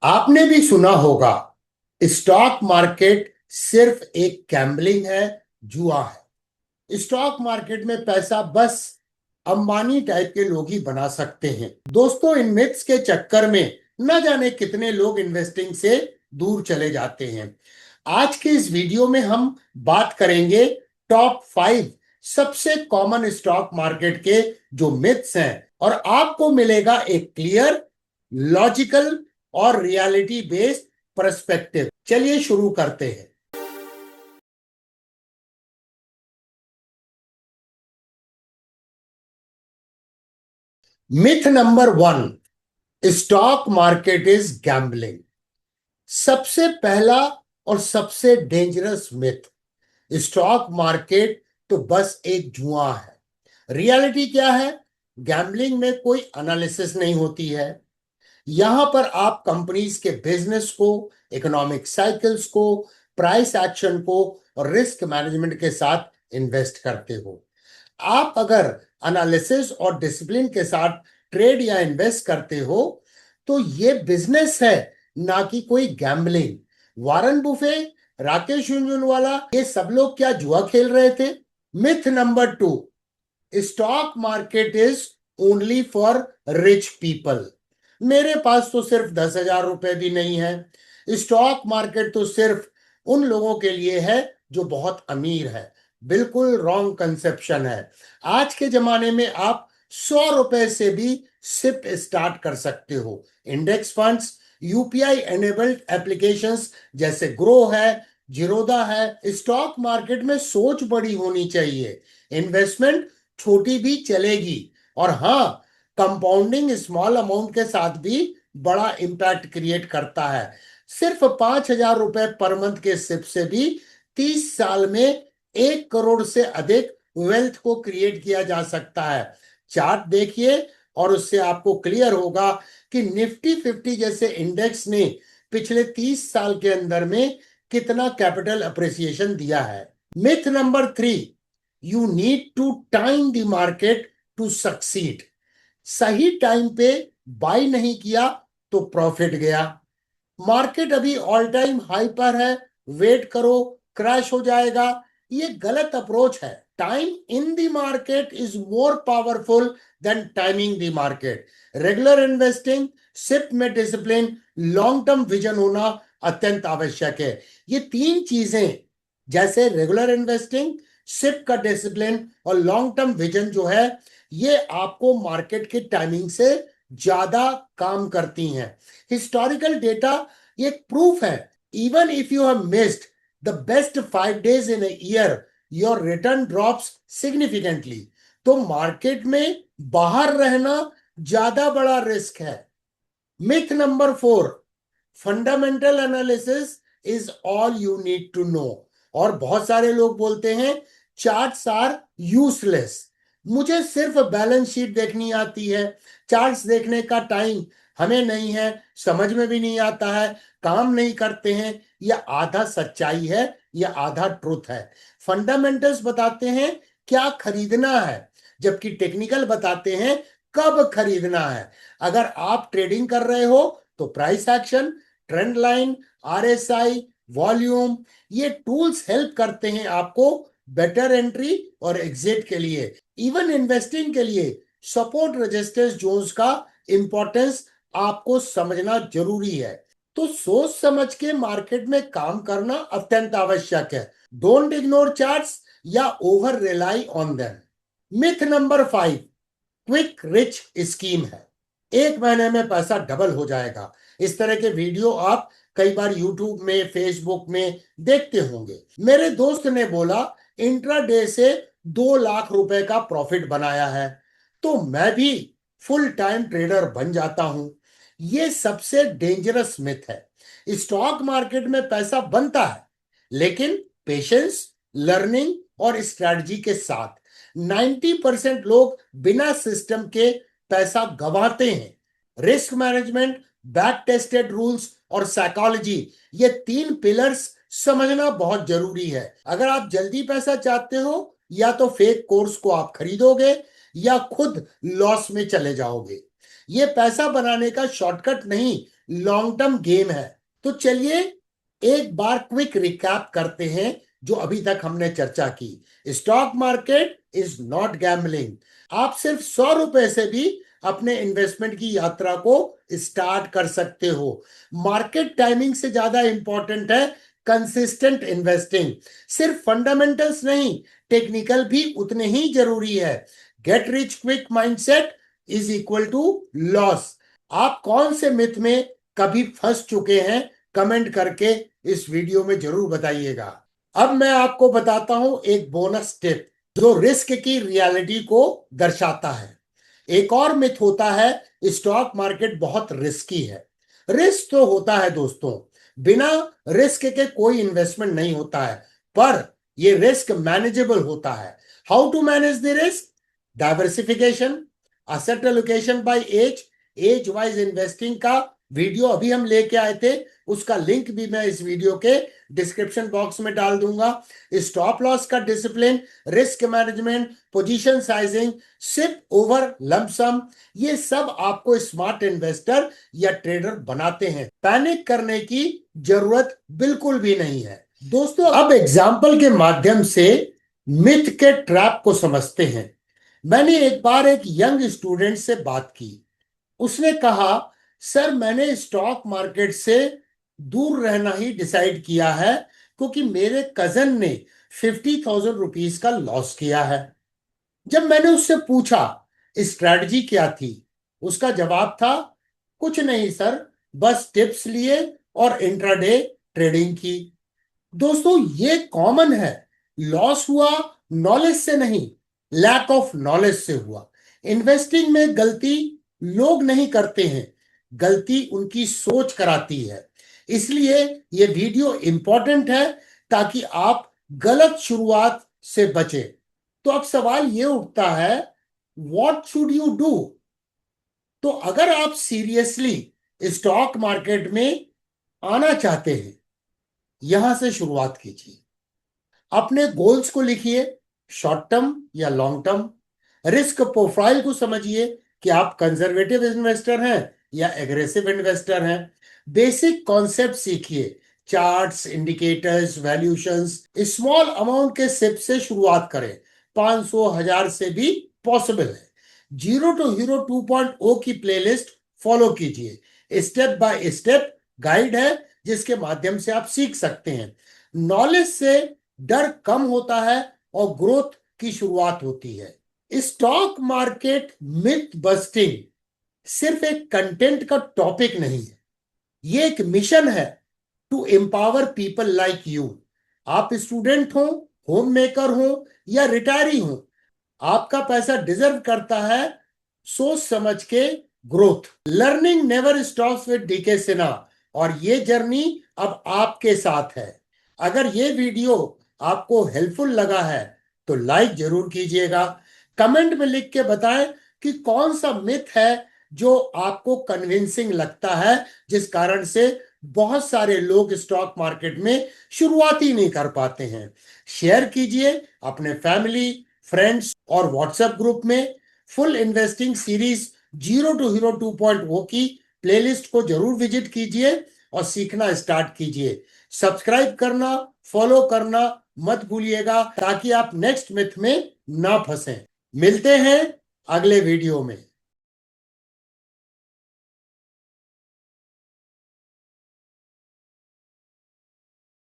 आपने भी सुना होगा, स्टॉक मार्केट सिर्फ एक गैम्बलिंग है, जुआ है। स्टॉक मार्केट में पैसा बस अंबानी टाइप के लोग ही बना सकते हैं। दोस्तों, इन मिथ्स के चक्कर में न जाने कितने लोग इन्वेस्टिंग से दूर चले जाते हैं। आज के इस वीडियो में हम बात करेंगे टॉप 5 सबसे कॉमन स्टॉक मार्केट के जो मिथ्स हैं, और आपको मिलेगा एक क्लियर, लॉजिकल और रियलिटी बेस्ड पर्सपेक्टिव। चलिए शुरू करते हैं। Myth number 1, stock market is gambling. सबसे पहला और सबसे डेंजरस मिथ, स्टॉक मार्केट तो बस एक जुआ है। रियलिटी क्या है? गैम्बलिंग में कोई एनालिसिस नहीं होती है। यहां पर आप कंपनीज के बिजनेस को, इकोनॉमिक साइकिल्स को, प्राइस एक्शन को और रिस्क मैनेजमेंट के साथ इन्वेस्ट करते हो। आप अगर एनालिसिस और डिसिप्लिन के साथ ट्रेड या इन्वेस्ट करते हो तो ये बिजनेस है, ना कि कोई गैम्बलिंग। वारन बुफे, राकेश झुनझुनवाला, ये सब लोग क्या जुआ खेल रहे थे? Myth number 2, stock market is only for rich people. मेरे पास तो सिर्फ 10,000 रुपए भी नहीं है। स्टॉक मार्केट तो सिर्फ उन लोगों के लिए है जो बहुत अमीर है। बिल्कुल रॉन्ग कंसेप्शन है। आज के जमाने में आप 100 रुपए से भी सिप स्टार्ट कर सकते हो। Index funds, UPI enabled applications जैसे ग्रो है, जीरोदा है। स्टॉक मार्केट में सोच बड़ी होनी चाहिए। इन्वेस्टमेंट छोटी भी चलेगी, और हाँ, कंपाउंडिंग स्मॉल अमाउंट के साथ भी बड़ा इंपैक्ट क्रिएट करता है। सिर्फ 5,000 रुपए पर मंथ के सिप से भी 30 साल में 1 करोड़ से अधिक वेल्थ को क्रिएट किया जा सकता है। चार्ट देखिए और उससे आपको क्लियर होगा कि निफ्टी 50 जैसे इंडेक्स ने पिछले 30 साल के अंदर में कितना कैपिटल अप्रिसिएशन दिया है। Myth number 3, you need to time the market to succeed. सही टाइम पे बाय नहीं किया तो प्रॉफिट गया। मार्केट अभी ऑल टाइम हाई पर है, वेट करो, क्रैश हो जाएगा, ये गलत अप्रोच है। Time in the market is more powerful than timing the market. Regular investing, SIP में डिसिप्लिन, लॉन्ग टर्म विजन होना अत्यंत आवश्यक है। ये तीन चीजें, जैसे रेगुलर इन्वेस्टिंग, सिप का डिसिप्लिन और लॉन्ग टर्म विजन जो है, ये आपको मार्केट की टाइमिंग से ज्यादा काम करती हैं। हिस्टोरिकल डेटा ये प्रूफ है। Even if you have missed the best 5 days इन a year, your return drops significantly. तो मार्केट में बाहर रहना ज्यादा बड़ा रिस्क है। Myth number 4, fundamental analysis is all you need to know. और बहुत सारे लोग बोलते हैं चार्ट्स आर यूजलेस। मुझे सिर्फ बैलेंस शीट देखनी आती है, चार्ट्स देखने का टाइम हमें नहीं है, समझ में भी नहीं आता है, काम नहीं करते हैं। यह आधा सच्चाई है, यह आधा ट्रुथ है। फंडामेंटल्स बताते हैं क्या खरीदना है, जबकि टेक्निकल बताते हैं कब खरीदना है। अगर आप ट्रेडिंग कर रहे हो तो price action, trend line, RSI, volume, ये टूल्स हेल्प करते हैं आपको बेटर एंट्री और एग्जिट के लिए। इवन इन्वेस्टिंग के लिए सपोर्ट रेजिस्टेंस जोन्स का इंपॉर्टेंस आपको समझना जरूरी है। तो सोच समझ के मार्केट में काम करना अत्यंत आवश्यक है। डोंट इग्नोर चार्ट्स या over rely on them. Myth number 5, quick rich scheme है। 1 महीने में पैसा डबल हो जाएगा। इस तरह के वीडियो आप कई बार यूट्यूब में, फेसबुक में देखते होंगे। मेरे दोस्त ने बोला इंट्राडे से 2 लाख रुपए का प्रॉफिट बनाया है, तो मैं भी फुल टाइम ट्रेडर बन जाता हूं। ये सबसे डेंजरस मिथ है। स्टॉक मार्केट में पैसा बनता है, लेकिन पेशेंस, लर्निंग और स्ट्रैटेजी के साथ। 90% लोग बिना सिस्टम के पैसा गंवाते हैं। Risk management, back tested rules और साइकोलॉजी, ये 3 पिलर्स समझना बहुत जरूरी है। अगर आप जल्दी पैसा चाहते हो, या तो फेक कोर्स को आप खरीदोगे या खुद लॉस में चले जाओगे। ये पैसा बनाने का शॉर्टकट नहीं, लॉन्ग टर्म गेम है। तो चलिए एक बार क्विक रिकैप करते हैं जो अभी तक हमने चर्चा की। Stock market is not gambling. आप सिर्फ 100 रुपए से भी अपने इन्वेस्टमेंट की यात्रा को स्टार्ट कर सकते हो। मार्केट टाइमिंग से ज्यादा इंपॉर्टेंट है कंसिस्टेंट इन्वेस्टिंग। सिर्फ फंडामेंटल्स नहीं, टेक्निकल भी उतने ही जरूरी है। Get rich quick mindset is equal to loss. आप कौन से मिथ में कभी फंस चुके हैं, कमेंट करके इस वीडियो में जरूर बताइएगा। अब मैं आपको बताता हूं एक बोनस टिप जो रिस्क की रियलिटी को दर्शाता है। एक और मिथ होता है स्टॉक मार्केट बहुत रिस्की है। रिस्क तो होता है दोस्तों, बिना रिस्क के कोई इन्वेस्टमेंट नहीं होता है, पर यह रिस्क मैनेजेबल होता है। How to manage the risk? Diversification, asset allocation by age wise investing का वीडियो अभी हम लेके आए थे, उसका लिंक भी मैं इस वीडियो के डिस्क्रिप्शन बॉक्स में डाल दूंगा। स्टॉप लॉस का discipline, risk management, position sizing, SIP over lump sum, ये सब आपको स्मार्ट इन्वेस्टर या ट्रेडर बनाते हैं। पैनिक करने की जरूरत बिल्कुल भी नहीं है दोस्तों। अब एग्जाम्पल के माध्यम से मिथ के ट्रैप को समझते हैं। मैंने एक बार एक यंग स्टूडेंट से बात की। उसने कहा, सर मैंने स्टॉक मार्केट से दूर रहना ही डिसाइड किया है क्योंकि मेरे कजन ने 50,000 रुपीज का लॉस किया है। जब मैंने उससे पूछा स्ट्रैटेजी क्या थी, उसका जवाब था, कुछ नहीं सर, बस टिप्स लिए और इंट्राडे ट्रेडिंग की। दोस्तों ये कॉमन है। लॉस हुआ नॉलेज से नहीं, लैक ऑफ नॉलेज से हुआ। इन्वेस्टिंग में गलती लोग नहीं करते हैं, गलती उनकी सोच कराती है। इसलिए ये वीडियो इंपॉर्टेंट है ताकि आप गलत शुरुआत से बचें। तो अब सवाल ये उठता है, व्हाट शुड यू डू? तो अगर आप सीरियसली स्टॉक मार्केट में आना चाहते हैं, यहां से शुरुआत कीजिए। अपने गोल्स को लिखिए, शॉर्ट टर्म या लॉन्ग टर्म। रिस्क प्रोफाइल को समझिए कि आप कंजर्वेटिव इन्वेस्टर हैं या एग्रेसिव इन्वेस्टर हैं। बेसिक कॉन्सेप्ट सीखिए, charts, indicators, valuations. Small amount के सिप से शुरुआत करें, 500 1000 से भी पॉसिबल है। जीरो टू हीरो 2.0 की प्लेलिस्ट फॉलो कीजिए। स्टेप बाय स्टेप गाइड है जिसके माध्यम से आप सीख सकते हैं। नॉलेज से डर कम होता है और ग्रोथ की शुरुआत होती है। स्टॉक मार्केट मिथ बस्टिंग सिर्फ एक कंटेंट का टॉपिक नहीं है, ये एक मिशन है to empower people like you. आप स्टूडेंट हो, होम मेकर हो या रिटायरी हो, आपका पैसा डिजर्व करता है सोच समझ के growth. Learning never stops with DK Sinha, और ये जर्नी अब आपके साथ है। अगर ये वीडियो आपको हेल्पफुल लगा है तो लाइक जरूर कीजिएगा। कमेंट में लिख के बताएं कि कौन सा मिथ है जो आपको कन्विंसिंग लगता है, जिस कारण से बहुत सारे लोग स्टॉक मार्केट में शुरुआत ही नहीं कर पाते हैं। शेयर कीजिए अपने फैमिली, फ्रेंड्स और व्हाट्सएप ग्रुप में। Full investing series zero to hero 2.0 की प्लेलिस्ट को जरूर विजिट कीजिए और सीखना स्टार्ट कीजिए। सब्सक्राइब करना, फॉलो करना मत भूलिएगा ताकि आप नेक्स्ट मिथ में ना फंसें। मिलते हैं अगले वीडियो में।